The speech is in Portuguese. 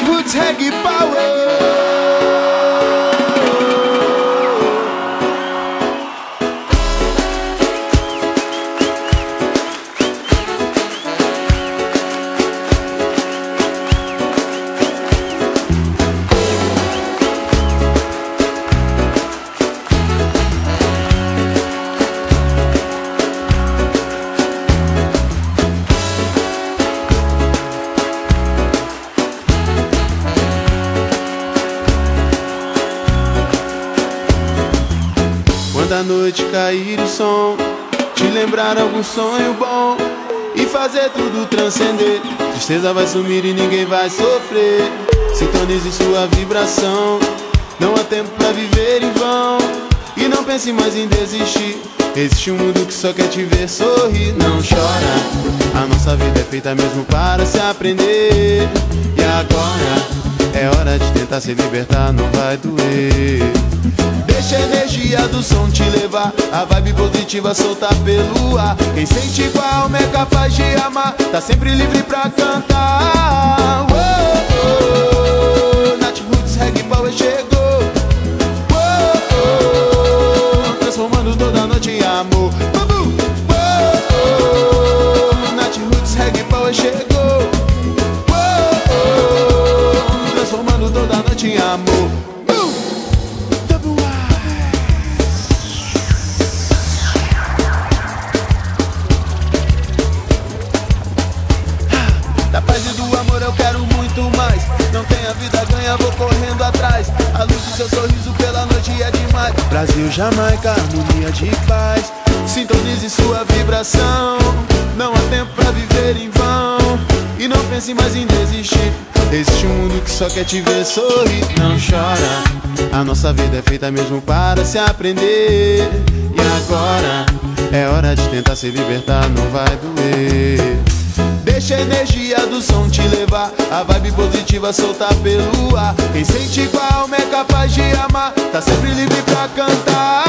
Roots Reggae Power. Quando a noite cair o som, te lembrar algum sonho bom e fazer tudo transcender. Tristeza vai sumir e ninguém vai sofrer. Sintonize sua vibração. Não há tempo pra viver em vão. E não pense mais em desistir. Existe um mundo que só quer te ver sorrir. Não chora, a nossa vida é feita mesmo para se aprender. E agora é hora de tentar se libertar, não vai doer. Deixa a energia do som te levar, a vibe positiva soltar pelo ar. Quem sente com a alma é capaz de amar, tá sempre livre pra cantar. Oh, oh, Nath Roots Reggae Power chegou. Oh, oh, transformando toda noite em amor. Oh, oh, Nath Roots Reggae Power chegou. Oh, oh, transformando toda noite em amor. Da paz e do amor eu quero muito mais. Não tenho a vida ganha, vou correndo atrás. A luz do seu sorriso pela noite é demais. Brasil, Jamaica, harmonia de paz. Sintonize sua vibração. Não há tempo pra viver em vão. E não pense mais em desistir. Existe um mundo que só quer te ver sorrir. Não chora, a nossa vida é feita mesmo para se aprender. E agora é hora de tentar se libertar, não vai doer. Deixa a energia do som te levar, a vibe positiva soltar pelo ar. Quem sente com a alma é capaz de amar, tá sempre livre pra cantar.